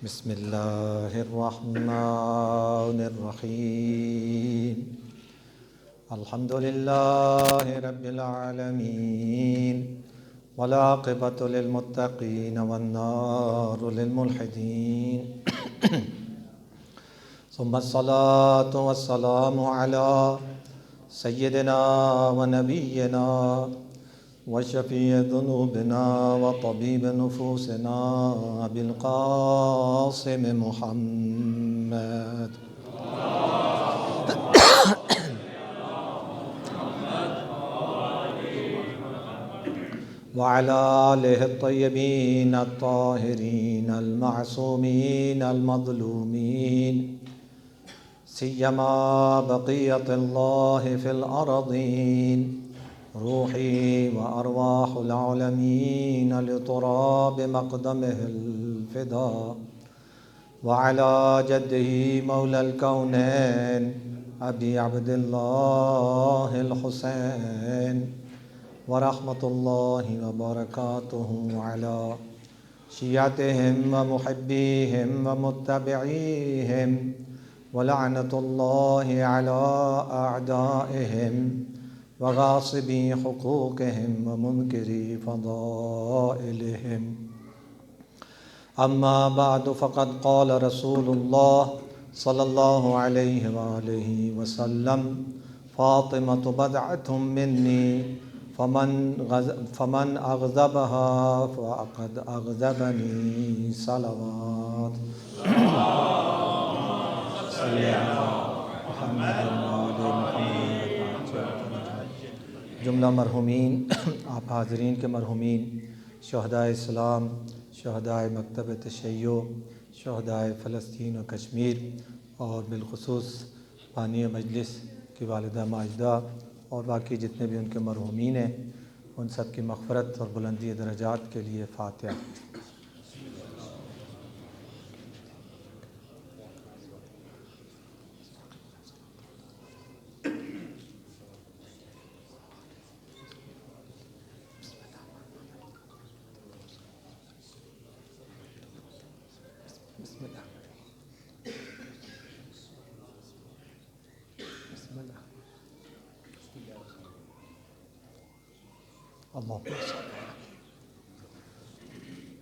بسم الله الرحمن الرحيم. الحمد لله رب العالمين، والعاقبة للمتقين والنار للملحدين. ثم الصلاة والسلام على سيدنا ونبينا وشفيع ذنوبنا وطبيب نفوسنا أبي القاسم محمد وعلى آله الطيبين الطاهرين المعصومين المظلومين، سيما بقية الله في الأرضين، روحي وأرواح العالمين لتراب مقدمه الفداء، وعلى جده مولى الكونين أبي عبد الله الحسين، ورحمة الله وبركاته على شيعتهم ومحبيهم ومتبعيهم، ولعنة الله على أعدائهم وغاصبي حقوقهم ومنكري فضائلهم. أما بعد، فقد قال رسول الله صلى الله عليه وآله وسلم: فاطمة بضعة مني، فمن أغضبها فقد أغضبني. صلوات جملہ مرحومین، آپ حاضرین کے مرحومین، شہدائے اسلام، شہدائے مکتب تشیع، شہدائے فلسطین و کشمیر، اور بالخصوص بانی مجلس کی والدہ ماجدہ اور باقی جتنے بھی ان کے مرحومین ہیں، ان سب کی مغفرت اور بلندی درجات کے لیے فاتحہ۔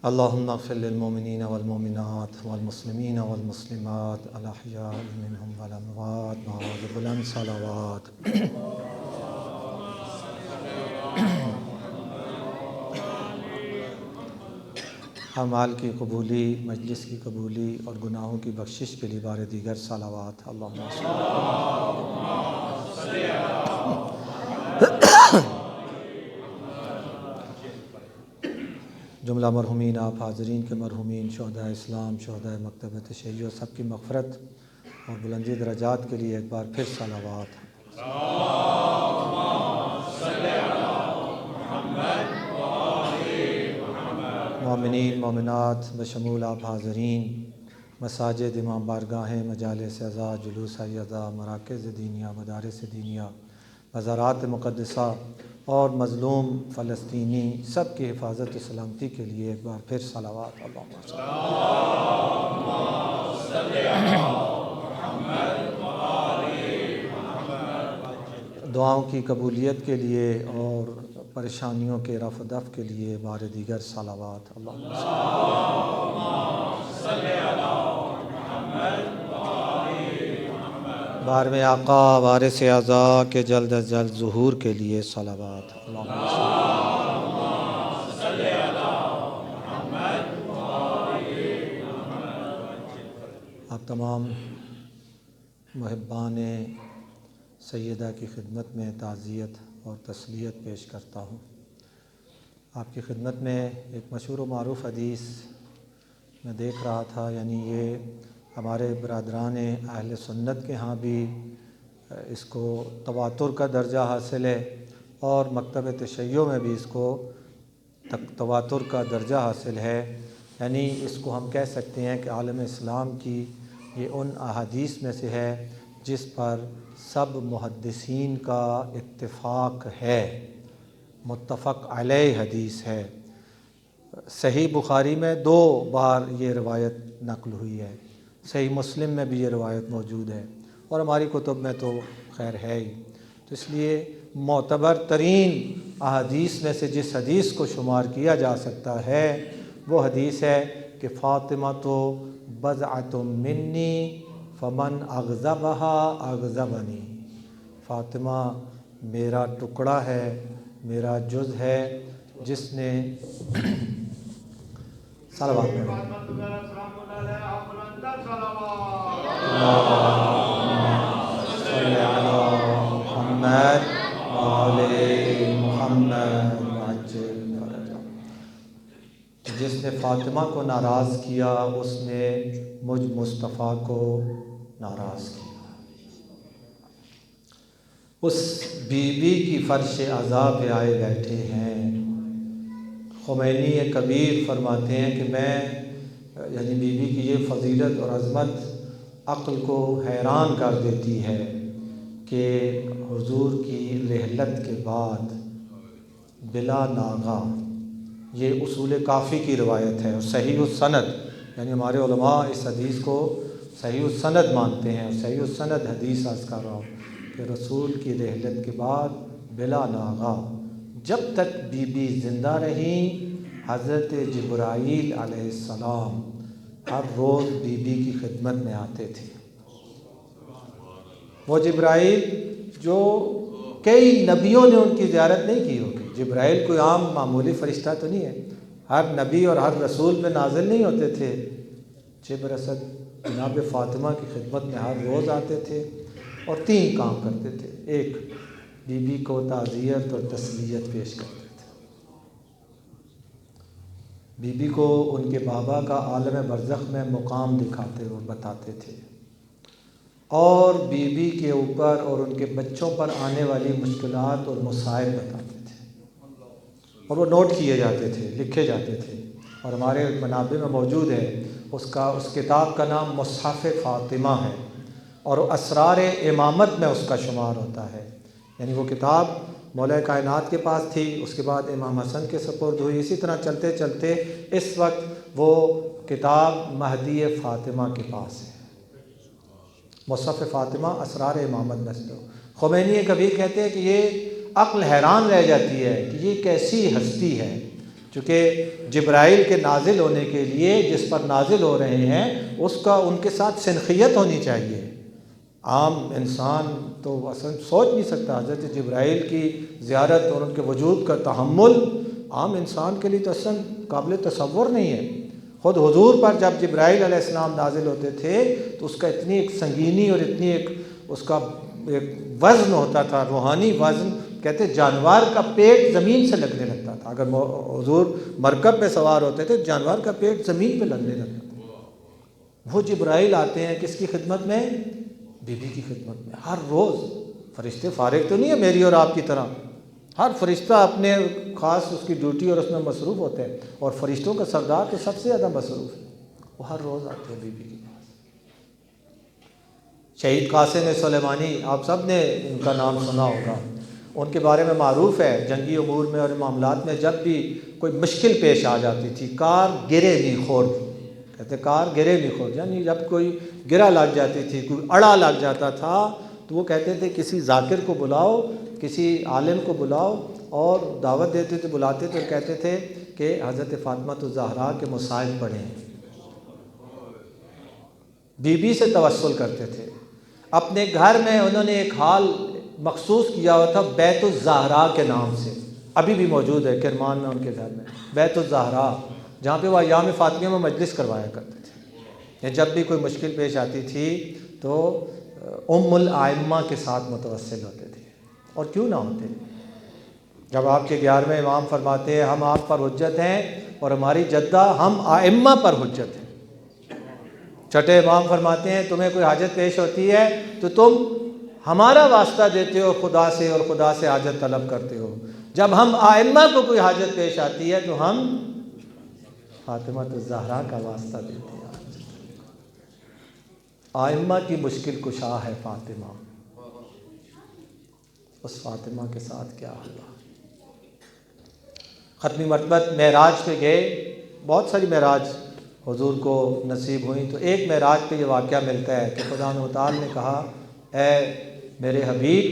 اللهم اغفر للمؤمنين والمؤمنات والمسلمين والمسلمات الأحياء منهم والأموات وأعوذ بلند صلوات۔ اعمال کی قبولی، مجلس کی قبولی اور گناہوں کی بخشش کے لیے بار دیگر صلوات۔ اللہم صلی جملہ مرحومین، آپ حاضرین کے مرحومین، شہدائے اسلام، شہدائے مکتب تشیع، سب کی مغفرت اور بلندی درجات کے لیے ایک بار پھر صلوات۔ مومنین مومنات بشمول آپ حاضرین، مساجد، امام بارگاہیں، مجالس عزا، جلوس عزا، مراکز دینیہ، مدارس دینیہ، مزارات مقدسہ اور مظلوم فلسطینی سب کی حفاظت و سلامتی کے لیے ایک بار پھر صلوات۔ دعاؤں کی قبولیت کے لیے اور پریشانیوں کے رفع دفع کے لیے بار دیگر صلوات۔ بارہویں آقا وارث اعضا کے جلد از جلد ظہور کے لیے صلوات۔ آپ تمام محبان سیدہ کی خدمت میں تعزیت اور تسلیت پیش کرتا ہوں۔ آپ کی خدمت میں ایک مشہور و معروف حدیث میں دیکھ رہا تھا، یعنی یہ ہمارے برادران اہل سنت کے ہاں بھی اس کو تواتر کا درجہ حاصل ہے، اور مکتب تشیع میں بھی اس کو تواتر کا درجہ حاصل ہے۔ یعنی اس کو ہم کہہ سکتے ہیں کہ عالم اسلام کی یہ ان احادیث میں سے ہے جس پر سب محدثین کا اتفاق ہے، متفق علیہ حدیث ہے۔ صحیح بخاری میں 2 بار یہ روایت نقل ہوئی ہے، صحیح مسلم میں بھی یہ روایت موجود ہے، اور ہماری کتب میں تو خیر ہے ہی۔ تو اس لیے معتبر ترین احادیث میں سے جس حدیث کو شمار کیا جا سکتا ہے وہ حدیث ہے کہ فاطمہ تو بضعۃ منی فمن اغضبہا اغضبنی، فاطمہ میرا ٹکڑا ہے، میرا جز ہے، جس نے صلوات محمد آل محمد وعجل فرجہ، جس نے فاطمہ کو ناراض کیا اس نے مجھ مصطفیٰ کو ناراض کیا۔ اس بی بی کی فرش عزا پہ آئے بیٹھے ہیں۔ خمینی کبیر فرماتے ہیں کہ میں یعنی بی بی کی یہ فضیلت اور عظمت عقل کو حیران کر دیتی ہے کہ حضور کی رحلت کے بعد بلا ناغہ، یہ اصول کافی کی روایت ہے اور صحیح السند، یعنی ہمارے علماء اس حدیث کو صحیح السند مانتے ہیں، اور صحیح السند حدیث عرض کر رہا ہوں کہ رسول کی رحلت کے بعد بلا ناغہ جب تک بی بی زندہ رہیں، حضرت جبرائیل علیہ السلام ہر روز بی بی کی خدمت میں آتے تھے۔ وہ جبرائیل جو کئی نبیوں نے ان کی زیارت نہیں کی ہوگی، جبرائیل کوئی عام معمولی فرشتہ تو نہیں ہے، ہر نبی اور ہر رسول پہ نازل نہیں ہوتے تھے۔ جبر اسد جناب فاطمہ کی خدمت میں ہر روز آتے تھے اور 3 کام کرتے تھے۔ ایک، بی بی کو تعزیت اور تسلیت پیش کرتے تھے، بی بی کو ان کے بابا کا عالم برزخ میں مقام دکھاتے اور بتاتے تھے، اور بی بی کے اوپر اور ان کے بچوں پر آنے والی مشکلات اور مصائب بتاتے تھے، اور وہ نوٹ کیے جاتے تھے، لکھے جاتے تھے، اور ہمارے منابع میں موجود ہے۔ اس کتاب کا نام مصحف فاطمہ ہے، اور اسرار امامت میں اس کا شمار ہوتا ہے، یعنی وہ کتاب مولا کائنات کے پاس تھی، اس کے بعد امام حسن کے سپرد ہوئی، اسی طرح چلتے چلتے اس وقت وہ کتاب مہدی فاطمہ کے پاس ہے۔ مصحف فاطمہ اسرار امامت میں سے۔ خمینی کبیر کہتے ہیں کہ یہ عقل حیران رہ جاتی ہے کہ یہ کیسی ہستی ہے، چونکہ جبرائیل کے نازل ہونے کے لیے جس پر نازل ہو رہے ہیں اس کا ان کے ساتھ سنخیت ہونی چاہیے۔ عام انسان تو اصلا سوچ نہیں سکتا حضرت جبرائیل کی زیارت اور ان کے وجود کا تحمل، عام انسان کے لیے تو اصلا قابل تصور نہیں ہے۔ خود حضور پر جب جبرائیل علیہ السلام نازل ہوتے تھے تو اس کا اتنی ایک سنگینی اور اتنی ایک اس کا ایک وزن ہوتا تھا، روحانی وزن، کہتے جانور کا پیٹ زمین سے لگنے لگتا تھا۔ اگر حضور مرکب پہ سوار ہوتے تھے جانور کا پیٹ زمین پہ لگنے لگتا تھا۔ وہ جبرائیل آتے ہیں کس کی خدمت میں؟ بی بی کی خدمت میں، ہر روز۔ فرشتے فارغ تو نہیں ہے میری اور آپ کی طرح، ہر فرشتہ اپنے خاص اس کی ڈیوٹی اور اس میں مصروف ہوتے ہیں، اور فرشتوں کا سردار تو سب سے زیادہ مصروف ہے، وہ ہر روز آتے ہیں بی بی کے پاس۔ شہید قاسم سلیمانی، آپ سب نے ان کا نام سنا ہوگا، ان کے بارے میں معروف ہے، جنگی امور میں اور معاملات میں جب بھی کوئی مشکل پیش آ جاتی تھی، کار گرے نہیں خورد، کہتے کار گرے نہیں خورد، یعنی جب کوئی گرہ لگ جاتی تھی، کوئی اڑا لگ جاتا تھا تو وہ کہتے تھے کسی ذاکر کو بلاؤ، کسی عالم کو بلاؤ، اور دعوت دیتے تھے، بلاتے تھے اور کہتے تھے کہ حضرت فاطمہ الزہرا کے مسائل پڑھیں۔ بی بی سے توسل کرتے تھے۔ اپنے گھر میں انہوں نے ایک حال مخصوص کیا ہوا تھا بیت الزہرا کے نام سے، ابھی بھی موجود ہے کرمان میں ان کے گھر میں، بیت الزہرا، جہاں پہ وہ ایام فاطمیہ میں مجلس کروایا کرتے تھے۔ جب بھی کوئی مشکل پیش آتی تھی تو ام الائمہ کے ساتھ متوسل ہوتے تھے، اور کیوں نہ ہوتے۔ جب آپ کے 11ویں امام فرماتے ہیں ہم آپ پر حجت ہیں اور ہماری جدہ ہم ائمہ پر حجت ہیں، چھٹے امام فرماتے ہیں تمہیں کوئی حاجت پیش ہوتی ہے تو تم ہمارا واسطہ دیتے ہو خدا سے اور خدا سے حاجت طلب کرتے ہو، جب ہم ائمہ کو کوئی حاجت پیش آتی ہے تو ہم فاطمہ الزہرا کا واسطہ دیتے ہیں۔ ائمہ کی مشکل کشا ہے فاطمہ، اس فاطمہ کے ساتھ کیا ہوا۔ ختمی مرتبہ معراج پہ گئے، بہت ساری معراج حضور کو نصیب ہوئی، تو ایک معراج پہ یہ واقعہ ملتا ہے کہ خدا تعالیٰ نے کہا اے میرے حبیب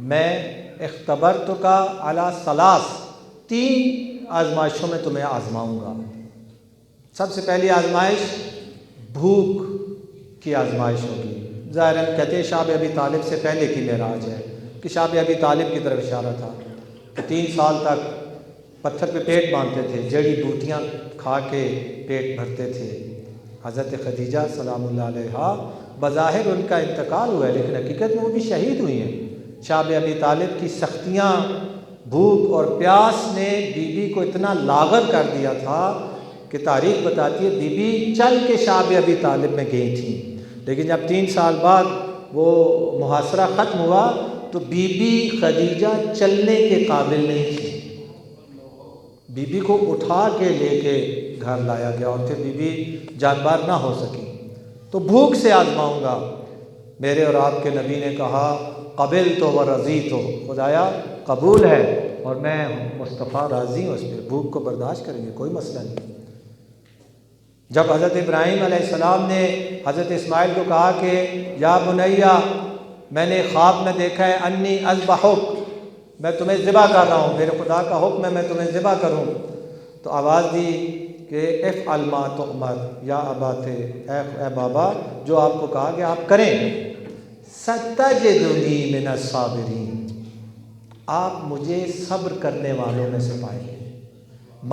میں اختبرتک علی ثلاث، 3 آزمائشوں میں تمہیں آزماؤں گا۔ سب سے پہلی آزمائش بھوک کی آزمائش ہوگی۔ ظاہراً کہتے ہیں شاہ ابی طالب سے پہلے کی معراج ہے کہ شاہ ابی طالب کی طرف اشارہ تھا کہ 3 سال تک پتھر پہ پیٹ باندھتے تھے، جڑی بوٹیاں کھا کے پیٹ بھرتے تھے۔ حضرت خدیجہ سلام اللہ علیہا بظاہر ان کا انتقال ہوا ہے، لیکن حقیقت میں وہ بھی شہید ہوئی ہیں۔ شاہ ابی طالب کی سختیاں، بھوک اور پیاس نے بی بی کو اتنا لاغر کر دیا تھا کہ تاریخ بتاتی ہے بی بی چل کے شاہ ابی طالب میں گئی تھیں، لیکن جب 3 سال بعد وہ محاصرہ ختم ہوا تو بی بی خدیجہ چلنے کے قابل نہیں تھی، بی بی کو اٹھا کے لے کے گھر لایا گیا اور پھر بی بی جانبار نہ ہو سکی۔ تو بھوک سے آزماؤں گا۔ میرے اور آپ کے نبی نے کہا قبلت و رضیت، خدایا قبول ہے اور میں مصطفیٰ راضی ہوں اس پہ، بھوک کو برداشت کریں گے، کوئی مسئلہ نہیں۔ جب حضرت ابراہیم علیہ السلام نے حضرت اسماعیل کو کہا کہ یا بنیا میں نے خواب میں دیکھا ہے انی اذبحک، میں تمہیں ذبح کر رہا ہوں، میرے خدا کا حکم ہے میں تمہیں ذبح کروں، تو آواز دی کہ افعل ما تؤمر یا ابات، اے بابا جو آپ کو کہا کہ آپ کریں، ستجدنی من الصابرین، آپ مجھے صبر کرنے والوں میں سے پائیں گے۔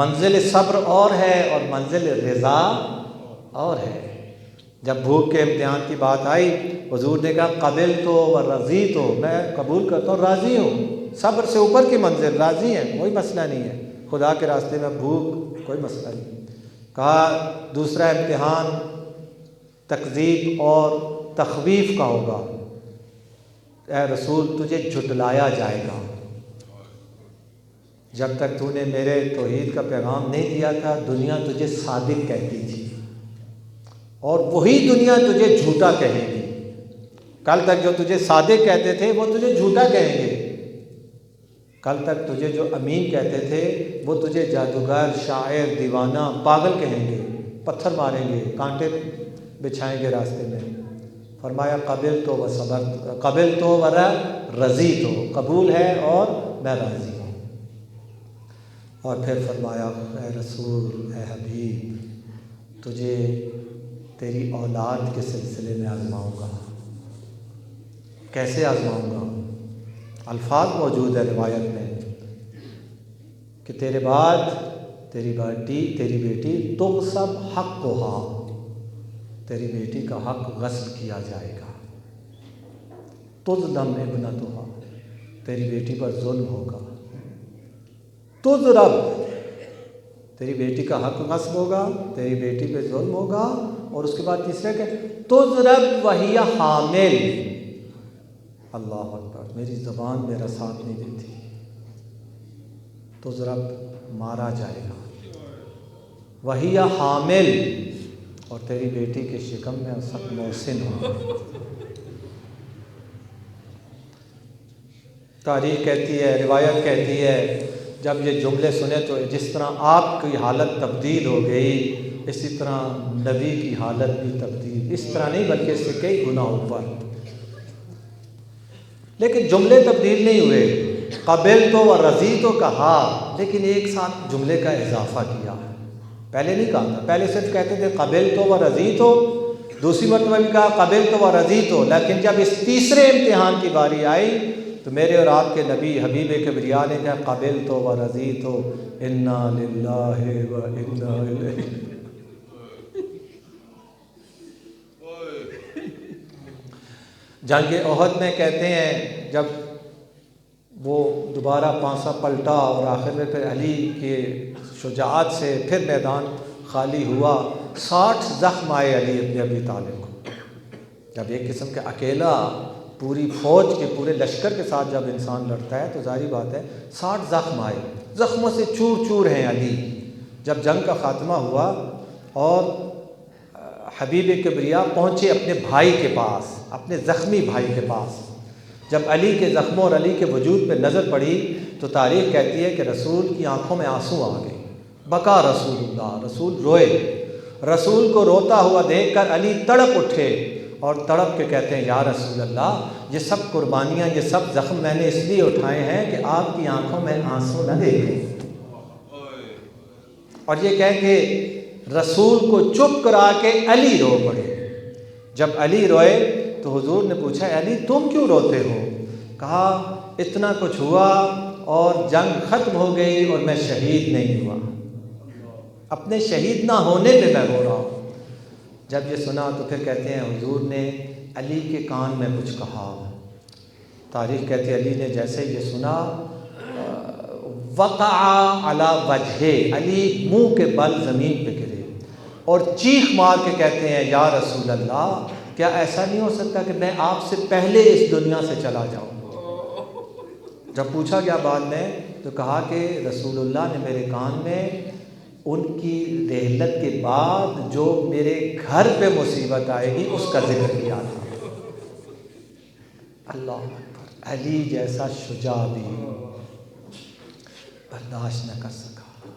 منزل صبر اور ہے اور منزل رضا اور ہے۔ جب بھوک کے امتحان کی بات آئی حضور نے کہا قبلت و رضیت، میں قبول کرتا ہوں، راضی ہوں، صبر سے اوپر کی منزل، راضی ہیں، کوئی مسئلہ نہیں ہے، خدا کے راستے میں بھوک کوئی مسئلہ نہیں۔ کہا دوسرا امتحان تکذیب اور تخویف کا ہوگا، اے رسول تجھے جھٹلایا جائے گا، جب تک تو نے میرے توحید کا پیغام نہیں دیا تھا دنیا تجھے صادق کہتی تھی اور وہی دنیا تجھے جھوٹا کہے گی۔ کل تک جو تجھے صادق کہتے تھے وہ تجھے جھوٹا کہیں گے، کل تک تجھے جو امین کہتے تھے وہ تجھے جادوگر، شاعر، دیوانہ، پاگل کہیں گے، پتھر ماریں گے، کانٹے بچھائیں گے راستے میں۔ فرمایا قبلت و صبرت، قبلت و رضیت، قبول ہے اور میں راضی ہوں۔ اور پھر فرمایا اے رسول، اے حبیب، تجھے تیری اولاد کے سلسلے میں آزماؤں گا۔ کیسے آزماؤں گا؟ الفاظ موجود ہے روایت میں کہ تیرے بعد تیری بیٹی تغصب حقھا، تیری بیٹی کا حق غصب کیا جائے گا۔ تظلم ابنتھا، تیری بیٹی پر ظلم ہوگا۔ تضرب، تیری بیٹی کا حق غصب ہوگا، تیری بیٹی پہ ظلم ہوگا، اور اس کے بعد تیسرا کہ تضرب وہی حامل، اللہ اکبر، میری زبان میرا ساتھ نہیں دیتی، تضرب مارا جائے گا، وہی حامل، اور تیری بیٹی کے شکم میں سخت محسن ہوگا۔ تاریخ کہتی ہے، روایت کہتی ہے، جب یہ جملے سنے تو جس طرح آپ کی حالت تبدیل ہو گئی اسی طرح نبی کی حالت بھی تبدیل، اس طرح نہیں بلکہ اس سے کئی گنا اوپر۔ لیکن جملے تبدیل نہیں ہوئے، قبلت و رضیت کہا، لیکن ایک ساتھ جملے کا اضافہ کیا، پہلے نہیں کہا تھا، پہلے صرف کہتے تھے قبلت و رضیت، دوسری مرتبہ بھی کہا قبلت و رضیت، لیکن جب اس تیسرے امتحان کی باری آئی تو میرے اور آپ کے نبی حبیب کبریا نے کہا قبلت و رضیت، انا للہ و انا الیہ۔ جنگ احد میں کہتے ہیں جب وہ دوبارہ پانسا پلٹا اور آخر میں پھر علی کے شجاعت سے پھر میدان خالی ہوا، 60 زخم آئے علی ابن ابی طالب کو۔ جب ایک قسم کا اکیلا پوری فوج کے پورے لشکر کے ساتھ جب انسان لڑتا ہے تو ظاہری بات ہے 60 زخم آئے، زخموں سے چور چور ہیں علی۔ جب جنگ کا خاتمہ ہوا اور حبیب کبریا پہنچے اپنے بھائی کے پاس، اپنے زخمی بھائی کے پاس، جب علی کے زخموں اور علی کے وجود پہ نظر پڑی تو تاریخ کہتی ہے کہ رسول کی آنکھوں میں آنسو آ گئے. بکا رسول اللہ، رسول روئے. رسول کو روتا ہوا دیکھ کر علی تڑپ اٹھے اور تڑپ کے کہتے ہیں یا رسول اللہ، یہ سب قربانیاں، یہ سب زخم میں نے اس لیے اٹھائے ہیں کہ آپ کی آنکھوں میں آنسو نہ دیکھیں. اور یہ کہہ کے رسول کو چپ کرا کے علی رو پڑے. جب علی روئے تو حضور نے پوچھا علی تم کیوں روتے ہو؟ کہا اتنا کچھ ہوا اور جنگ ختم ہو گئی اور میں شہید نہیں ہوا، اپنے شہید نہ ہونے پہ میں رو رہا ہوں. جب یہ سنا تو پھر کہتے ہیں حضور نے علی کے کان میں کچھ کہا. تاریخ کہتے علی نے جیسے یہ سنا وقع علی وجہہ، علی منہ کے بل زمین پہ گرے اور چیخ مار کے کہتے ہیں یا رسول اللہ، کیا ایسا نہیں ہو سکتا کہ میں آپ سے پہلے اس دنیا سے چلا جاؤں؟ جب پوچھا گیا بعد میں تو کہا کہ رسول اللہ نے میرے کان میں ان کی رحلت کے بعد جو میرے گھر پہ مصیبت آئے گی اس کا ذکر کیا تھا. اللہ اکبر. علی جیسا شجاع بھی برداشت نہ کر سکا.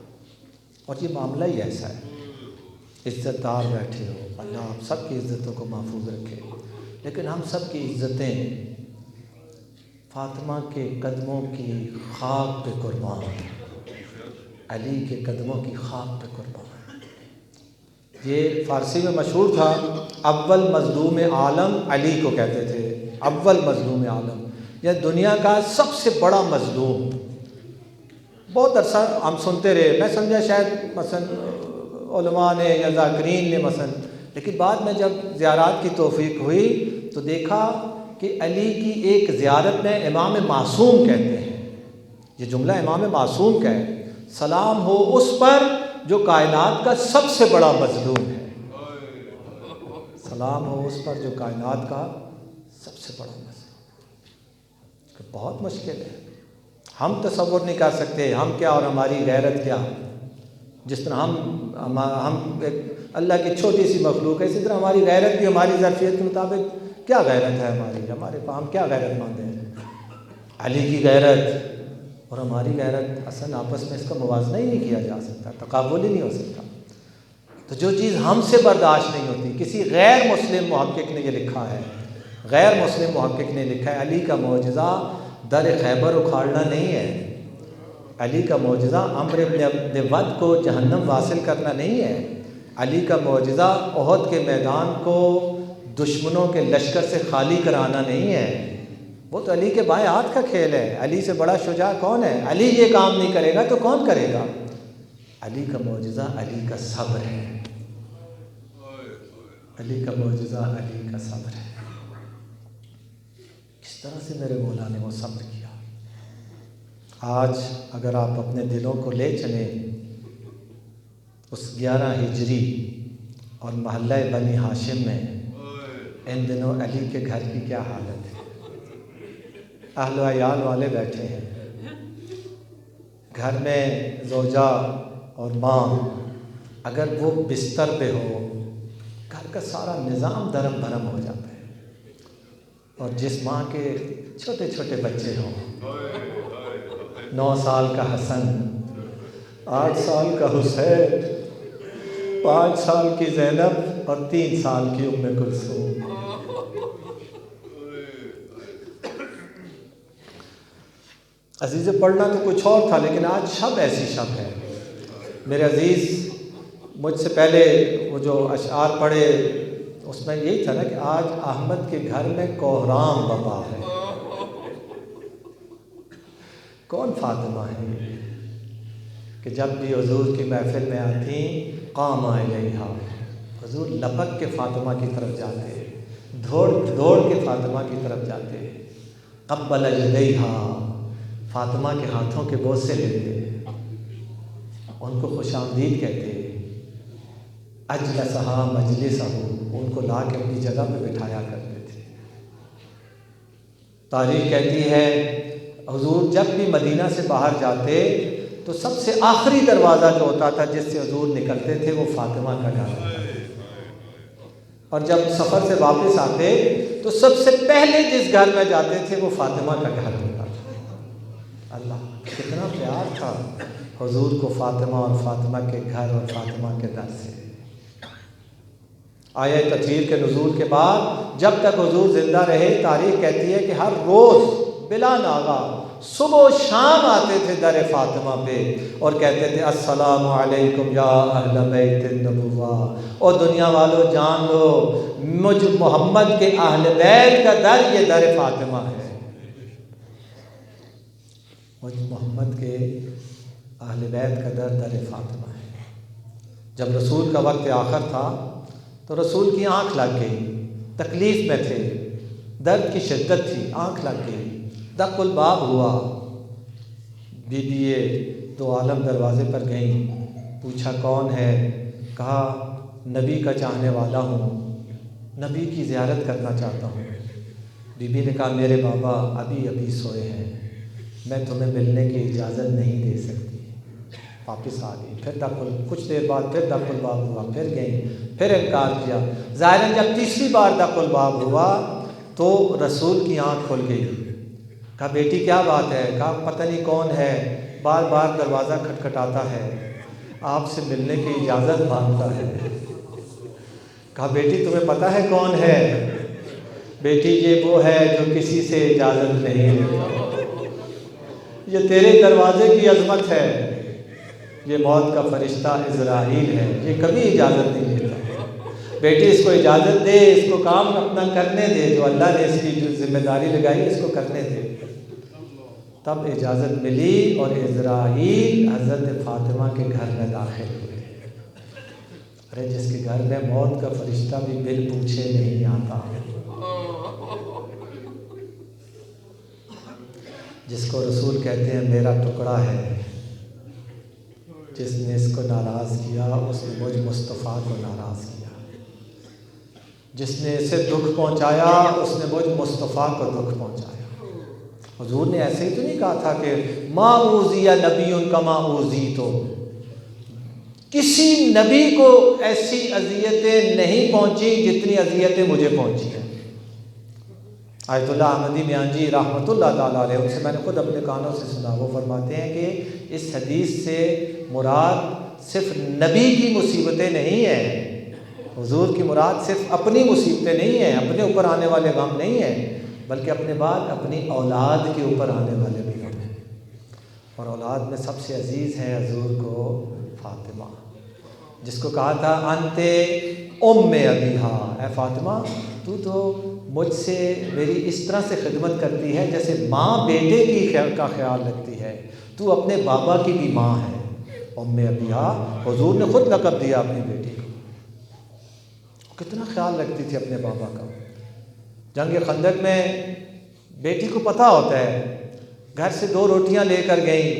اور یہ معاملہ ہی ایسا ہے. عزت دار بیٹھے ہو، اللہ آپ سب کی عزتوں کو محفوظ رکھے، لیکن ہم سب کی عزتیں فاطمہ کے قدموں کی خاک پہ قربان، علی کے قدموں کی خاک پہ قربان. یہ فارسی میں مشہور تھا، اول مظلوم عالم علی کو کہتے تھے. اول مظلوم عالم، یہ دنیا کا سب سے بڑا مظلوم. بہت عرصہ ہم سنتے رہے، میں سمجھا شاید مثلا علماء نے یا ذاکرین نے مثلا، لیکن بعد میں جب زیارات کی توفیق ہوئی تو دیکھا کہ علی کی ایک زیارت میں امام معصوم کہتے ہیں. یہ جملہ امام معصوم کا ہے، سلام ہو اس پر جو کائنات کا سب سے بڑا مظلوم ہے. سلام ہو اس پر جو کائنات کا سب سے بڑا مظلوم. بہت مشکل ہے، ہم تصور نہیں کر سکتے ہم کیا اور ہماری غیرت کیا. جس طرح ہم ایک اللہ کی چھوٹی سی مخلوق ہے، اسی طرح ہماری غیرت بھی ہماری ظرفیت کے مطابق کیا غیرت ہے ہمارے ہم کیا غیرت مانتے ہیں. علی کی غیرت اور ہماری غیرت اصل آپس میں اس کا موازنہ ہی نہیں کیا جا سکتا، تقابل ہی نہیں ہو سکتا. تو جو چیز ہم سے برداشت نہیں ہوتی، کسی غیر مسلم محقق نے یہ لکھا ہے، غیر مسلم محقق نے لکھا ہے علی کا معجزہ در خیبر اکھاڑنا نہیں ہے، علی کا معجزہ عمرو ابن ود کو جہنم واصل کرنا نہیں ہے، علی کا معجزہ احد کے میدان کو دشمنوں کے لشکر سے خالی کرانا نہیں ہے. وہ تو علی کے بائیں ہاتھ کا کھیل ہے. علی سے بڑا شجاع کون ہے؟ علی یہ کام نہیں کرے گا تو کون کرے گا؟ علی کا معجزہ علی کا صبر ہے. علی کا معجزہ علی کا صبر ہے. کس طرح سے میرے مولا نے وہ صبر کیا. آج اگر آپ اپنے دلوں کو لے چلیں اس 11 ہجری اور محلہ بنی ہاشم میں، ان دنوں علی کے گھر کی کیا حالت ہے. اہل و عیال والے بیٹھے ہیں، گھر میں زوجہ اور ماں اگر وہ بستر پہ ہو، گھر کا سارا نظام درم بھرم ہو جاتا ہے. اور جس ماں کے چھوٹے چھوٹے بچے ہوں، 9 سال کا حسن، 8 سال کا حسین، 5 سال کی زینب اور 3 سال کی ام کلثوم. عزیز پڑھنا تو کچھ اور تھا، لیکن آج شب ایسی شب ہے. میرے عزیز مجھ سے پہلے وہ جو اشعار پڑھے اس میں یہی تھا نا کہ آج احمد کے گھر میں کوہرام بپا ہے. کون فاطمہ ہے کہ جب بھی حضور کی محفل میں آتی قام الیہا، حضور لپک کے فاطمہ کی طرف جاتے، دوڑ کے فاطمہ کی طرف جاتے، قبل یدیہا، فاطمہ کے ہاتھوں کے بوسے لیتے، ان کو خوش آمدید کہتے، اجلسہا مجلسہ، ان کو لا کے اپنی جگہ پہ بٹھایا کرتے تھے. تاریخ کہتی ہے حضور جب بھی مدینہ سے باہر جاتے تو سب سے آخری دروازہ جو ہوتا تھا جس سے حضور نکلتے تھے وہ فاطمہ کا گھر ہوتا تھا، اور جب سفر سے واپس آتے تو سب سے پہلے جس گھر میں جاتے تھے وہ فاطمہ کا گھر ہوتا تھا. اللہ کتنا پیار تھا حضور کو فاطمہ اور فاطمہ کے گھر اور فاطمہ کے در سے۔ آیہ تطہیر کے نزول کے بعد جب تک حضور زندہ رہے، تاریخ کہتی ہے کہ ہر روز بلا ناغہ صبح و شام آتے تھے در فاطمہ پہ اور کہتے تھے السلام علیکم یا اہل بیت النبوہ، اور دنیا والو جان لو مجھ محمد کے اہل بیت کا در یہ در فاطمہ ہے، مجھ محمد کے اہل بیت کا در در فاطمہ ہے۔ جب رسول کا وقت آخر تھا تو رسول کی آنکھ لگ گئی، تکلیف میں تھے، درد کی شدت تھی، آنکھ لگ گئی، دق الباب ہوا، بی دو عالم دروازے پر گئیں، پوچھا کون ہے؟ کہا نبی کا چاہنے والا ہوں، نبی کی زیارت کرنا چاہتا ہوں۔ بی بی نے کہا میرے بابا ابھی سوئے ہیں، میں تمہیں ملنے کی اجازت نہیں دے سکتی۔ واپس آ گئی، پھر کچھ دیر بعد پھر دق الباب ہوا، پھر گئیں، پھر انکار کیا۔ ظاہراً جب تیسری بار دق الباب ہوا تو رسول کی آنکھ کھل گئی۔ کہا بیٹی کیا بات ہے؟ کہا پتہ نہیں کون ہے، بار بار دروازہ کھٹکھٹاتا ہے، آپ سے ملنے کی اجازت مانگتا ہے۔ کہا بیٹی تمہیں پتہ ہے کون ہے؟ بیٹی یہ وہ ہے جو کسی سے اجازت نہیں لیتا، یہ تیرے دروازے کی عظمت ہے، یہ موت کا فرشتہ عزرائیل ہے، یہ کبھی اجازت نہیں لیتا۔ بیٹی اس کو اجازت دے، اس کو کام اپنا کرنے دے، جو اللہ نے اس کی جو ذمہ داری لگائی اس کو کرنے دے۔ تب اجازت ملی اور عزرائیل حضرت فاطمہ کے گھر میں داخل ہوئے۔ ارے جس کے گھر میں موت کا فرشتہ بھی بن پوچھے نہیں آتا، جس کو رسول کہتے ہیں میرا ٹکڑا ہے، جس نے اس کو ناراض کیا اس نے مجھ مصطفیٰ کو ناراض کیا، جس نے اسے دکھ پہنچایا اس نے مجھ مصطفیٰ کو دکھ پہنچایا۔ حضور نے ایسے ہی تو نہیں کہا تھا کہ ما اوذی نبی کما اوذیت، کسی نبی کو ایسی اذیتیں نہیں پہنچی جتنی اذیتیں مجھے پہنچی ہیں۔ آیت اللہ احمدی میاں جی رحمۃ اللہ تعالیٰ علیہ، ان سے میں نے خود اپنے کانوں سے سنا، وہ فرماتے ہیں کہ اس حدیث سے مراد صرف نبی کی مصیبتیں نہیں ہیں، حضور کی مراد صرف اپنی مصیبتیں نہیں ہیں، اپنے اوپر آنے والے غم نہیں ہیں، بلکہ اپنے بعد اپنی اولاد کے اوپر آنے والے بھی غم ہیں۔ اور اولاد میں سب سے عزیز ہے حضور کو فاطمہ، جس کو کہا تھا انت ام ابیہا، اے فاطمہ تو مجھ سے میری اس طرح سے خدمت کرتی ہے جیسے ماں بیٹے کی کا خیال رکھتی ہے، تو اپنے بابا کی بھی ماں ہے۔ ام ابیہا حضور نے خود لقب دیا اپنی بیٹی کو، کتنا خیال رکھتی تھی اپنے بابا کا۔ جنگ خندق میں بیٹی کو پتہ ہوتا ہے، گھر سے 2 روٹیاں لے کر گئیں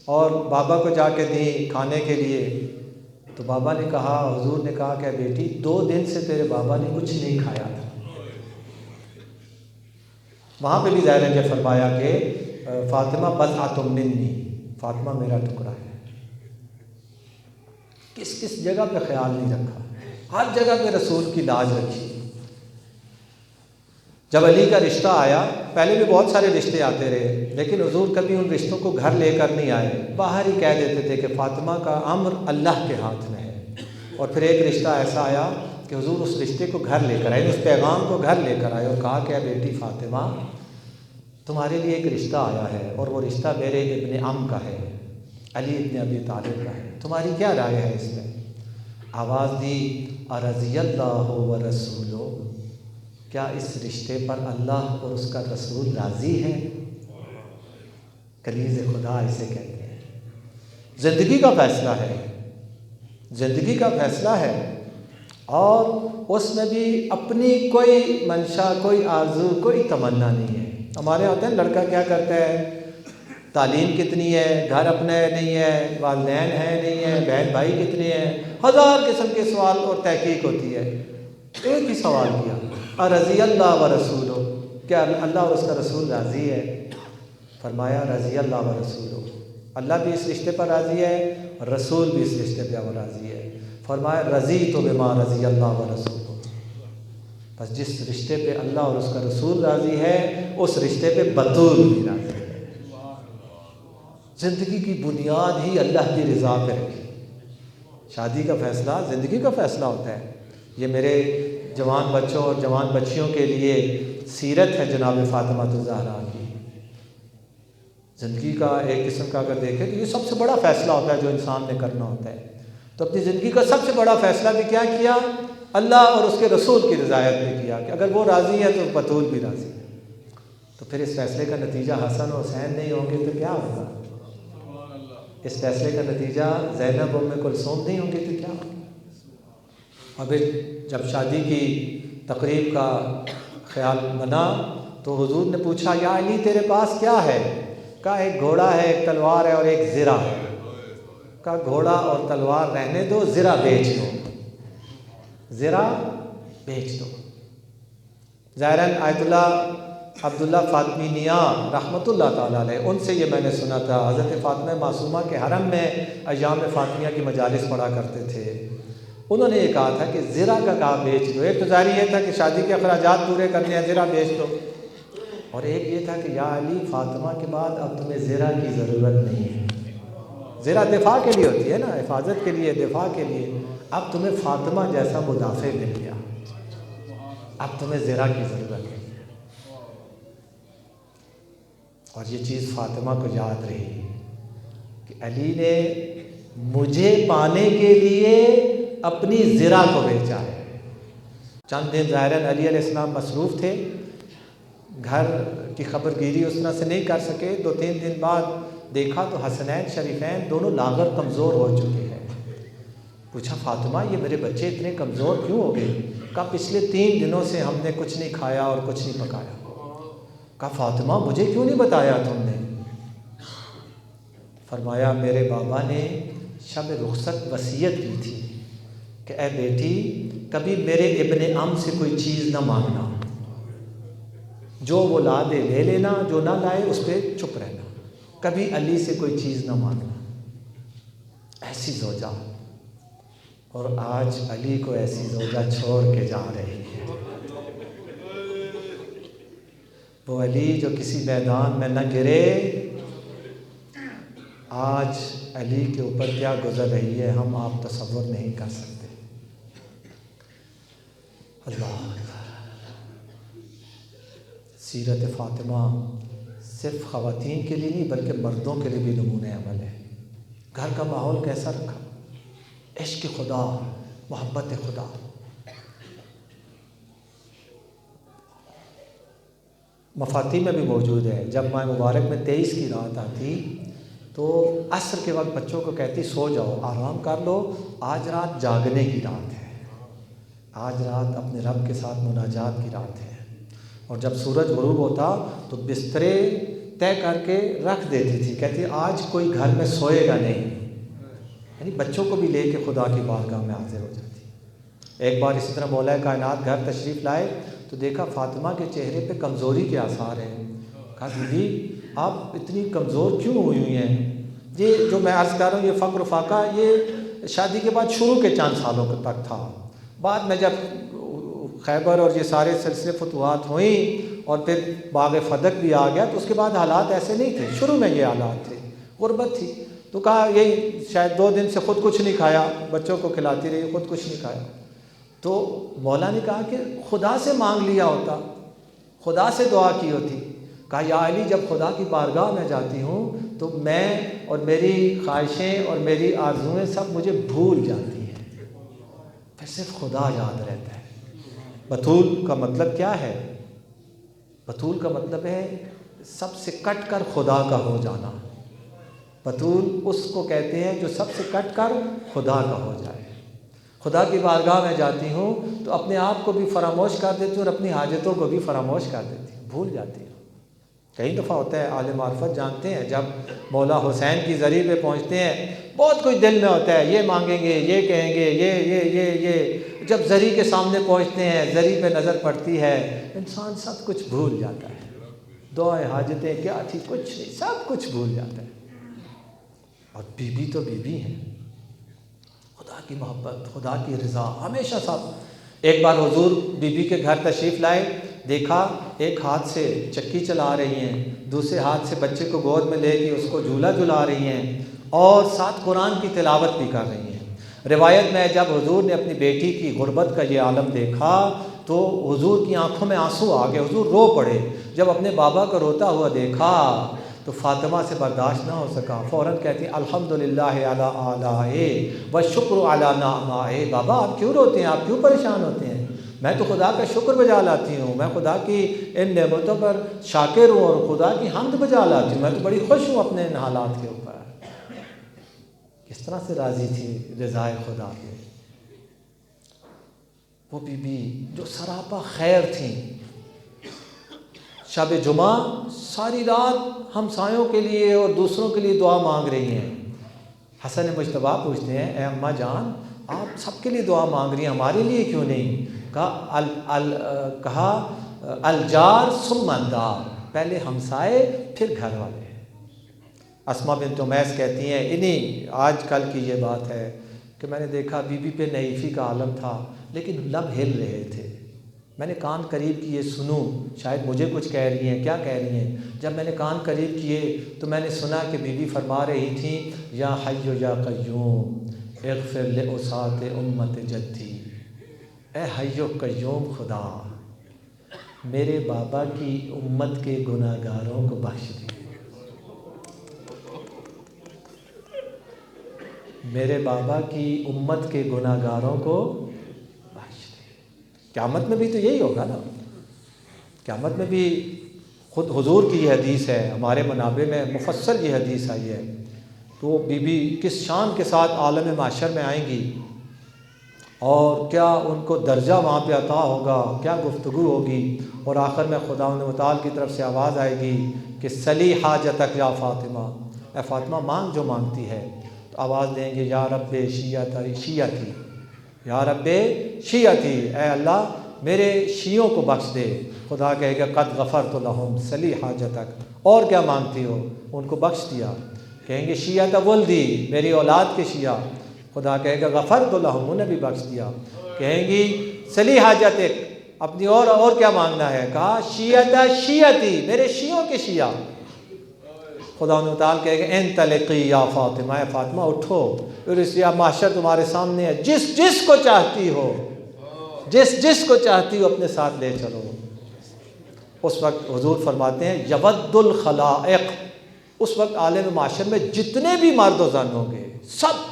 اور بابا کو جا کے دیں کھانے کے لیے، تو بابا نے کہا، حضور نے کہا کہ بیٹی 2 دن سے تیرے بابا نے کچھ نہیں کھایا تھا۔ وہاں پہ بھی ظاہر ہے فرمایا کہ فاطمہ بضعۃ منی، فاطمہ میرا ٹکڑا ہے۔ کس کس جگہ پہ خیال نہیں رکھا، ہر جگہ پہ رسول کی لاج رکھی۔ جب علی کا رشتہ آیا، پہلے بھی بہت سارے رشتے آتے رہے، لیکن حضور کبھی ان رشتوں کو گھر لے کر نہیں آئے، باہر ہی کہہ دیتے تھے کہ فاطمہ کا امر اللہ کے ہاتھ میں ہے۔ اور پھر ایک رشتہ ایسا آیا کہ حضور اس رشتے کو گھر لے کر آئے، اس پیغام کو گھر لے کر آئے اور کہا کہ بیٹی فاطمہ تمہارے لیے ایک رشتہ آیا ہے، اور وہ رشتہ میرے ابن عم کا ہے، علی ابن ابی طالب کا ہے، تمہاری کیا رائے ہے اس میں؟ آواز دی ارضی اللہ و رسولہ، کیا اس رشتے پر اللہ اور اس کا رسول راضی ہے؟ کنیز خدا اسے کہتے ہیں۔ زندگی کا فیصلہ ہے، زندگی کا فیصلہ ہے، اور اس میں بھی اپنی کوئی منشا، کوئی آرزو، کوئی تمنا نہیں ہے۔ ہمارے ہوتے ہیں لڑکا کیا کرتا ہے، تعلیم کتنی ہے، گھر اپنا نہیں ہے، والدین ہیں نہیں ہے، بہن بھائی کتنے ہیں، 1000 قسم کے سوال اور تحقیق ہوتی ہے۔ ایک ہی سوال کیا، رضی اللہ و رسولہ، کیا اللہ اور اس کا رسول راضی ہے؟ فرمایا رضی اللہ و رسولہ، اللہ بھی اس رشتے پر راضی ہے اور رسول بھی اس رشتے پہ راضی ہے۔ فرمایا رضیت بما رضی اللہ و رسولہ، بس جس رشتے پہ اللہ اور اس کا رسول راضی ہے اس رشتے پہ بطول بھی راضی ہے۔ زندگی کی بنیاد ہی اللہ کی رضا پہ رکھی۔ شادی کا فیصلہ زندگی کا فیصلہ ہوتا ہے۔ یہ میرے جوان بچوں اور جوان بچیوں کے لیے سیرت ہے جناب فاطمہ الزہرا کی۔ زندگی کا ایک قسم کا اگر دیکھیں تو یہ سب سے بڑا فیصلہ ہوتا ہے جو انسان نے کرنا ہوتا ہے۔ تو اپنی زندگی کا سب سے بڑا فیصلہ بھی کیا کیا؟ اللہ اور اس کے رسول کی رضایت میں کیا کہ اگر وہ راضی ہے تو بطول بھی راضی ہے۔ تو پھر اس فیصلے کا نتیجہ حسن و حسین نہیں ہوں گے تو کیا ہوگا؟ اس فیصلے کا نتیجہ زینب ام کلثوم نہیں ہوں گی تو کیا ہوگا؟ اور پھر جب شادی کی تقریب کا خیال بنا تو حضور نے پوچھا یا علی تیرے پاس کیا ہے؟ کہا ایک گھوڑا ہے، ایک تلوار ہے اور ایک زرہ ہے۔ کہا گھوڑا اور تلوار رہنے دو، زرہ بیچ دو، زرہ بیچ دو۔ ظاہراً آیت اللہ عبداللہ فاطمی نیاں رحمۃ اللہ تعالیٰ علیہ، ان سے یہ میں نے سنا تھا، حضرت فاطمہ معصومہ کے حرم میں ایام فاطمیہ کی مجالس پڑھا کرتے تھے۔ انہوں نے یہ کہا تھا کہ زرہ کا کہا بیچ دو۔ ایک تو ظاہر یہ تھا کہ شادی کے اخراجات پورے کرنے ہیں، زرہ بیچ دو، اور ایک یہ تھا کہ یا علی فاطمہ کے بعد اب تمہیں زرہ کی ضرورت نہیں ہے۔ زرہ دفاع کے لیے ہوتی ہے نا، حفاظت کے لیے، دفاع کے لیے۔ اب تمہیں فاطمہ جیسا مدافع مل گیا، اب تمہیں زرہ کی ضرورت نہیں۔ اور یہ چیز فاطمہ کو یاد رہی کہ علی نے مجھے پانے کے لیے اپنی زرہ کو بیچا ہے۔ چند دن ظاہراً علی علیہ السلام مصروف تھے، گھر کی خبر گیری اس طرح سے نہیں کر سکے۔ 2-3 دن بعد دیکھا تو حسنین شریفین دونوں لاغر کمزور ہو چکے ہیں۔ پوچھا فاطمہ یہ میرے بچے اتنے کمزور کیوں ہو گئے؟ کہا پچھلے 3 دنوں سے ہم نے کچھ نہیں کھایا اور کچھ نہیں پکایا۔ کہا فاطمہ مجھے کیوں نہیں بتایا تم نے؟ فرمایا میرے بابا نے شب رخصت وصیت کی تھی کہ اے بیٹی کبھی میرے ابن عم سے کوئی چیز نہ مانگنا، جو وہ لا دے لے لینا، جو نہ لائے اس پہ چپ رہنا، کبھی علی سے کوئی چیز نہ مانگنا۔ ایسی زوجہ، اور آج علی کو ایسی زوجہ چھوڑ کے جا رہی ہے۔ وہ علی جو کسی میدان میں نہ گرے، آج علی کے اوپر کیا گزر رہی ہے ہم آپ تصور نہیں کر سکتے۔ اللہ سیرت فاطمہ صرف خواتین کے لیے نہیں بلکہ مردوں کے لیے بھی نمونۂ عمل ہے۔ گھر کا ماحول کیسا رکھا؟ عشق خدا، محبت خدا۔ مفاتیح میں بھی موجود ہے۔ جب ماہ مبارک میں 23 کی رات آتی تو عصر کے وقت بچوں کو کہتی سو جاؤ، آرام کر لو، آج رات جاگنے کی رات ہے، آج رات اپنے رب کے ساتھ مناجات کی رات ہے۔ اور جب سورج غروب ہوتا تو بسترے طے کر کے رکھ دیتی تھی، کہتی آج کوئی گھر میں سوئے گا نہیں، یعنی بچوں کو بھی لے کے خدا کی بارگاہ میں حاضر ہو جاتی۔ ایک بار اسی طرح مولا کائنات گھر تشریف لائے تو دیکھا فاطمہ کے چہرے پہ کمزوری کے آثار ہیں۔ کہا بیوی آپ اتنی کمزور کیوں ہوئی ہیں؟ یہ جو میں عرض کر رہا ہوں یہ فقر و فاقہ یہ شادی کے بعد شروع کے چند سالوں تک تھا۔ بعد میں جب خیبر اور یہ سارے سلسلے فتوحات ہوئیں اور پھر باغ فدق بھی آ گیا تو اس کے بعد حالات ایسے نہیں تھے، شروع میں یہ حالات تھے، غربت تھی۔ تو کہا یہی شاید 2 دن سے خود کچھ نہیں کھایا، بچوں کو کھلاتی رہی، خود کچھ نہیں کھایا۔ تو مولا نے کہا کہ خدا سے مانگ لیا ہوتا، خدا سے دعا کی ہوتی۔ کہا یا علی جب خدا کی بارگاہ میں جاتی ہوں تو میں اور میری خواہشیں اور میری آرزوئیں سب مجھے بھول جاتی ہیں، پھر صرف خدا یاد رہتا ہے۔ بطول کا مطلب کیا ہے؟ بطول کا مطلب ہے سب سے کٹ کر خدا کا ہو جانا۔ بطول اس کو کہتے ہیں جو سب سے کٹ کر خدا کا ہو جائے۔ خدا کی بارگاہ میں جاتی ہوں تو اپنے آپ کو بھی فراموش کر دیتی ہوں اور اپنی حاجتوں کو بھی فراموش کر دیتی ہوں، بھول جاتی ہوں۔ کئی دفعہ ہوتا ہے عالم معرفت جانتے ہیں جب مولا حسین کی زری پہ پہنچتے ہیں بہت کچھ دل میں ہوتا ہے، یہ مانگیں گے، یہ کہیں گے، یہ جب زری کے سامنے پہنچتے ہیں، زری پہ نظر پڑتی ہے، انسان سب کچھ بھول جاتا ہے، دعائیں حاجتیں کیا تھی کچھ نہیں، سب کچھ بھول جاتا ہے۔ اور بیوی تو بیوی ہیں، خدا کی محبت، خدا کی رضا ہمیشہ ساتھ۔ ایک بار حضور بیوی کے گھر تشریف لائے، دیکھا ایک ہاتھ سے چکی چلا رہی ہیں، دوسرے ہاتھ سے بچے کو گود میں لے کے اس کو جھولا جھلا رہی ہیں اور ساتھ قرآن کی تلاوت بھی کر رہی ہیں۔ روایت میں جب حضور نے اپنی بیٹی کی غربت کا یہ عالم دیکھا تو حضور کی آنکھوں میں آنسو آ گئے، حضور رو پڑے۔ جب اپنے بابا کو روتا ہوا دیکھا تو فاطمہ سے برداشت نہ ہو سکا، فوراً کہتی الحمدللہ علی آلائے والشکر علی نعمائے۔ بابا آپ کیوں روتے ہیں، آپ کیوں پریشان ہوتے ہیں؟ میں تو خدا کا شکر بجا لاتی ہوں، میں خدا کی ان نعمتوں پر شاکر ہوں اور خدا کی حمد بجا لاتی ہوں، میں تو بڑی خوش ہوں اپنے ان حالات کے اوپر۔ کس طرح سے راضی تھی رضائے خدا پہ وہ بی بی جو سراپا خیر تھیں۔ شب جمعہ ساری رات ہمسایوں کے لیے اور دوسروں کے لیے دعا مانگ رہی ہیں۔ حسن مجتبیٰ پوچھتے ہیں اے اماں جان آپ سب کے لیے دعا مانگ رہی ہیں، ہمارے لیے کیوں نہیں؟ کہا الجار ثم الدار، پہلے ہمسائے پھر گھر والے۔ اسماء بنت امیس کہتی ہیں انہیں آج کل کی یہ بات ہے کہ میں نے دیکھا بی بی پہ نحیفی کا عالم تھا لیکن لب ہل رہے تھے، میں نے کان قریب کیے سنوں شاید مجھے کچھ کہہ رہی ہیں، کیا کہہ رہی ہیں؟ جب میں نے کان قریب کیے تو میں نے سنا کہ بی بی فرما رہی تھیں یا حی یا قیوم اغفر لعصاۃ امت جدی، اے حی و قیوم خدا میرے بابا کی امت کے گناہ گاروں کو بخش دے، میرے بابا کی امت کے گناہ گاروں کو بخش دے۔ قیامت میں بھی تو یہی ہوگا نا، قیامت میں بھی خود حضور کی یہ حدیث ہے، ہمارے منابع میں مفصل یہ حدیث آئی ہے، تو بی بی کس شان کے ساتھ عالم محشر میں آئیں گی اور کیا ان کو درجہ وہاں پہ عطا ہوگا، کیا گفتگو ہوگی، اور آخر میں خداوند متعال کی طرف سے آواز آئے گی کہ سلی حاجتک یا فاطمہ، اے فاطمہ مانگ جو مانگتی ہے، تو آواز دیں گے یا رب شیعتی، یا رب شیعتی، اے اللہ میرے شیعوں کو بخش دے۔ خدا کہے گا قد غفرت لہم سلی حاجتک، اور کیا مانگتی ہو، ان کو بخش دیا۔ کہیں گے شیعت ولدی، میری اولاد کے شیعہ، خدا کہے گا غفرت لہم، انہیں بھی بخش دیا۔ کہیں گی سلی حاجتک، اپنی اور کیا مانگنا ہے، کہا شیعت شیعتی، میرے شیعوں کے شیعہ۔ خدا تعالیٰ کہے گا انطلقی یا فاطمہ، اے فاطمہ اٹھو، پھر اس لیے معاشر تمہارے سامنے ہے، جس جس کو چاہتی ہو، جس جس کو چاہتی ہو اپنے ساتھ لے چلو۔ اس وقت حضور فرماتے ہیں یود الخلائق، اس وقت عالم معاشر میں جتنے بھی مرد و زن ہوں گے سب،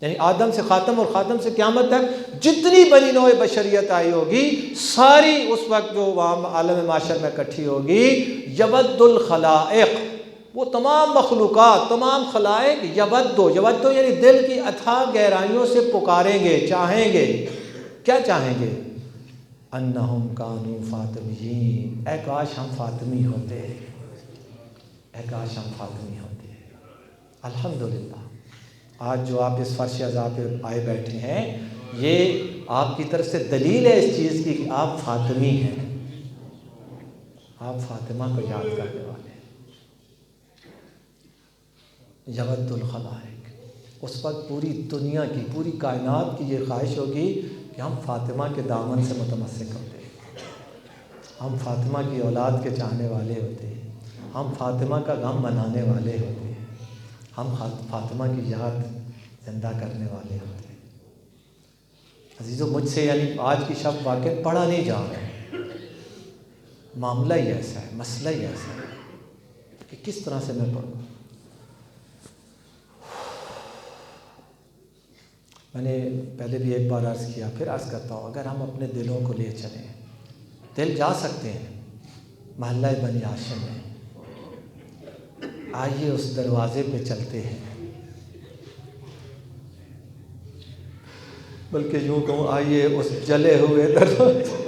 یعنی آدم سے خاتم اور خاتم سے قیامت تک جتنی بنی نوع بشریت آئی ہوگی ساری اس وقت جو وہاں عالم معاشر میں اکٹھی ہوگی، یود الخلائق، وہ تمام مخلوقات، تمام خلائق یودو یعنی دل کی اتھاہ گہرائیوں سے پکاریں گے، چاہیں گے، کیا چاہیں گے؟ انہم کانوا فاطمیین، اے کاش ہم فاطمی ہوتے، اے کاش ہم فاطمی ہوتے۔ الحمدللہ آج جو آپ اس فرش عزا پہ آئے بیٹھے ہیں، یہ آپ کی طرف سے دلیل ہے اس چیز کی کہ آپ فاطمی ہیں، آپ فاطمہ کو یاد کرنے والے ہیں۔ یود الخلائق، اس وقت پوری دنیا کی، پوری کائنات کی یہ خواہش ہوگی کہ ہم فاطمہ کے دامن سے متمسک ہوتے ہیں، ہم فاطمہ کی اولاد کے چاہنے والے ہوتے ہیں، ہم فاطمہ کا غم منانے والے ہوتے ہیں، ہم فاطمہ کی یاد زندہ کرنے والے ہوتے ہیں۔ عزیزو مجھ سے یعنی آج کی شب واقعہ پڑھا نہیں جا رہا ہے، معاملہ ہی ایسا ہے، مسئلہ ہی ایسا ہے کہ کس طرح سے میں پڑھوں۔ میں نے پہلے بھی ایک بار عرض کیا، پھر عرض کرتا ہوں، اگر ہم اپنے دلوں کو لے چلیں، دل جا سکتے ہیں محلہ بنی ہاشم میں، آئیے اس دروازے پہ چلتے ہیں، بلکہ یوں کہوں آئیے اس جلے ہوئے دروازے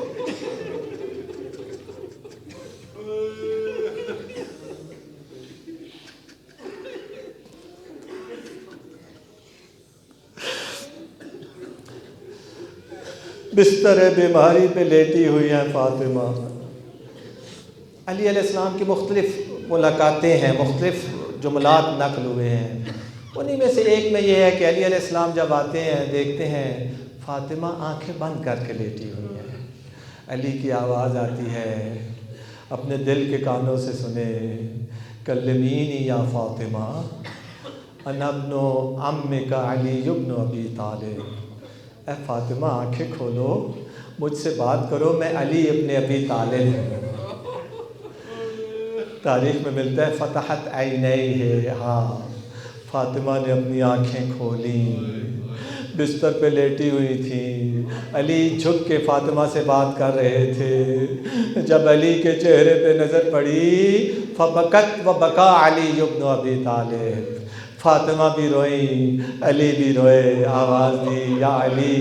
بستر بیماری پہ لیٹی ہوئی ہیں فاطمہ۔ علی علیہ السلام کی مختلف ملاقاتیں ہیں، مختلف جملات نقل ہوئے ہیں، انہی میں سے ایک میں یہ ہے کہ علی علیہ السلام جب آتے ہیں دیکھتے ہیں فاطمہ آنکھیں بند کر کے لیٹی ہوئی ہیں، علی کی آواز آتی ہے، اپنے دل کے کانوں سے سنے، کلمینی یا فاطمہ انا ابن عمک علی ابن ابی طالب۔ اے فاطمہ آنکھیں کھولو، مجھ سے بات کرو، میں علی ابن ابی طالب ہوں۔ تاریخ میں ملتا ہے فتحت عینیہ، ہاں فاطمہ نے اپنی آنکھیں کھولیں، بستر پہ لیٹی ہوئی تھی، علی جھک کے فاطمہ سے بات کر رہے تھے۔ جب علی کے چہرے پہ نظر پڑی فبکت و بکا علی ابن ابی طالب، فاطمہ بھی روئیں، علی بھی روئے، آواز دی یا علی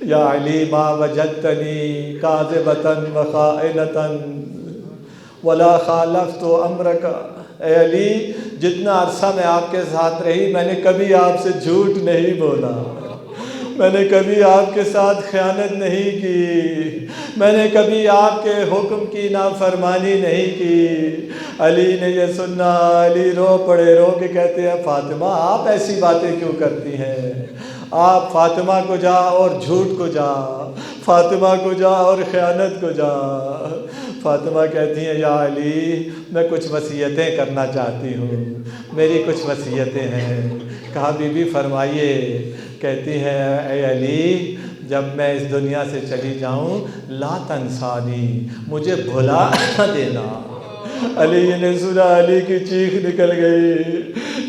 یا علی ما وجدتنی کاذبۃ و خائنۃ ولا خالفت امرک۔ اے علی، جتنا عرصہ میں آپ کے ساتھ رہی میں نے کبھی آپ سے جھوٹ نہیں بولا، میں نے کبھی آپ کے ساتھ خیانت نہیں کی، میں نے کبھی آپ کے حکم کی نافرمانی نہیں کی۔ علی نے یہ سننا، علی رو پڑے، رو کے کہتے ہیں فاطمہ آپ ایسی باتیں کیوں کرتی ہیں؟ آپ فاطمہ کو جا اور جھوٹ کو جا، فاطمہ کو جا اور خیانت کو جا۔ فاطمہ کہتی ہیں یا علی میں کچھ وصیتیں کرنا چاہتی ہوں، میری کچھ وصیتیں ہیں۔ کہا بی بی فرمائیے۔ کہتی ہیں اے علی جب میں اس دنیا سے چلی جاؤں لا تنسانی، مجھے بھلا نہ دینا۔ علی نے سنا، علی کی چیخ نکل گئی۔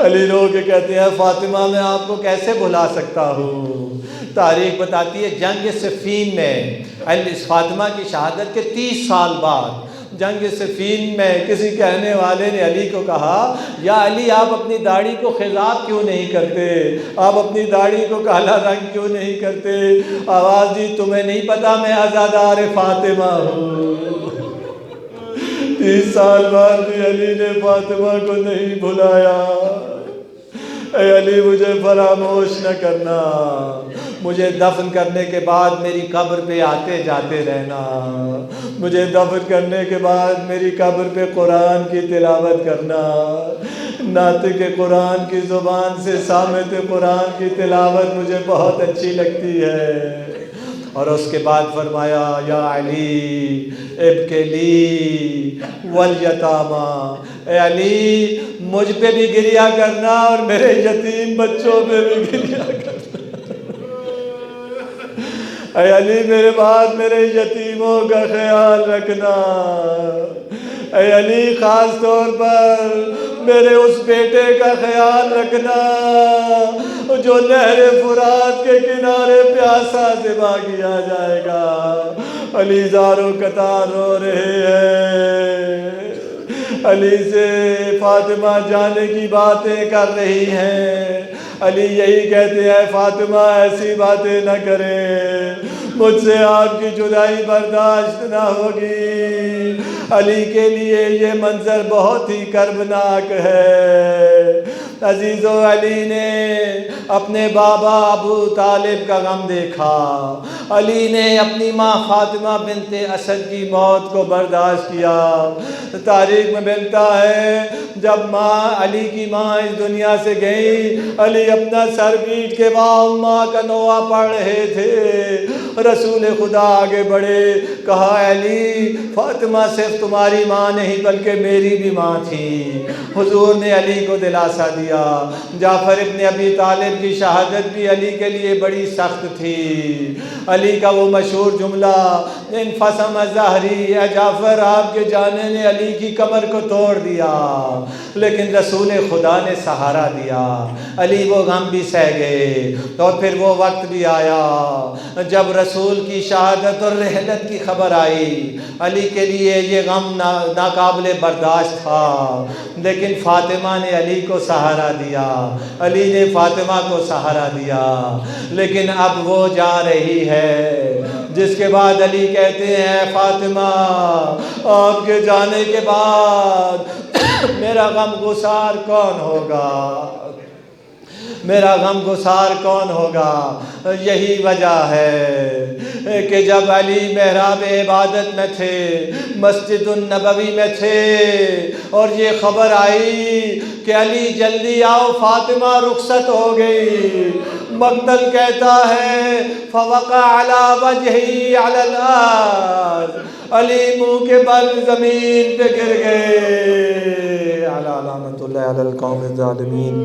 علی رو کے کہتے ہیں فاطمہ میں آپ کو کیسے بھلا سکتا ہوں؟ تاریخ بتاتی ہے جنگ صفین میں فاطمہ کی شہادت کے 30 سال بعد جنگ صفین میں کسی کہنے والے نے علی کو کہا یا علی آپ اپنی داڑھی کو خضاب کیوں نہیں کرتے، آپ اپنی داڑھی کو کالا رنگ کیوں نہیں کرتے؟ آواز دی تمہیں نہیں پتا میں عزادار فاطمہ ہوں۔ 30 سال بعد بھی علی نے فاطمہ کو نہیں بھلایا۔ اے علی مجھے فراموش نہ کرنا، مجھے دفن کرنے کے بعد میری قبر پہ آتے جاتے رہنا، مجھے دفن کرنے کے بعد میری قبر پہ قرآن کی تلاوت کرنا، ناطق قرآن کی زبان سے سامع قرآن کی تلاوت مجھے بہت اچھی لگتی ہے۔ اور اس کے بعد فرمایا یا علی ابکی لی والیتاما، اے علی مجھ پہ بھی گریہ کرنا اور میرے یتیم بچوں پہ بھی گریہ کرنا۔ اے علی میرے بعد میرے یتیموں کا خیال رکھنا۔ اے علی خاص طور پر میرے اس بیٹے کا خیال رکھنا جو نہر فرات کے کنارے پیاسا ذبح کیا جائے گا۔ علی زاروں قطار رو رہے ہیں، علی سے فاطمہ جانے کی باتیں کر رہی ہیں۔ علی یہی کہتے ہیں فاطمہ ایسی باتیں نہ کریں، مجھ سے آپ کی جدائی برداشت نہ ہوگی۔ علی کے لیے یہ منظر بہت ہی کربناک ہے۔ عزیزو علی نے اپنے بابا ابو طالب کا غم دیکھا، علی نے اپنی ماں فاطمہ بنت اسد کی موت کو برداشت کیا۔ تاریخ میں ملتا ہے جب علی کی ماں اس دنیا سے گئی، علی اپنا سر پیٹ کے بعد ماں کا نوحہ پڑھ رہے تھے۔ رسول خدا آگے بڑھے، کہا علی فاطمہ صرف تمہاری ماں نہیں بلکہ میری بھی ماں تھی۔ حضور نے علی کو دلاسا دیا۔ جعفر ابن ابی طالب کی شہادت بھی علی کے لیے بڑی سخت تھی۔ علی کا وہ مشہور جملہ انفسم ظہری، اے جعفر آپ کے جانے نے علی کی کمر کو توڑ دیا، لیکن رسول خدا نے سہارا دیا۔ علی وہ غم بھی سہ گئے، اور پھر وہ وقت بھی آیا جب رسول کی شہادت اور رحلت کی خبر آئی۔ علی کے لیے یہ غم ناقابل برداشت تھا، لیکن فاطمہ نے علی کو سہارا دیا، علی نے فاطمہ کو سہارا دیا۔ لیکن اب وہ جا رہی ہے جس کے بعد علی کہتے ہیں فاطمہ آپ کے جانے کے بعد میرا غم گسار کون ہوگا؟ میرا غم گسار کون ہوگا؟ یہی وجہ ہے کہ جب علی محراب عبادت میں تھے، مسجد النبوی میں تھے، اور یہ خبر آئی کہ علی جلدی آؤ فاطمہ رخصت ہو گئی، مقتل کہتا ہے فوقع علی وجہی علی الارض، علی منہ کے بل زمین پہ گر گئے۔ علی لعنت اللہ علی القوم الظالمین۔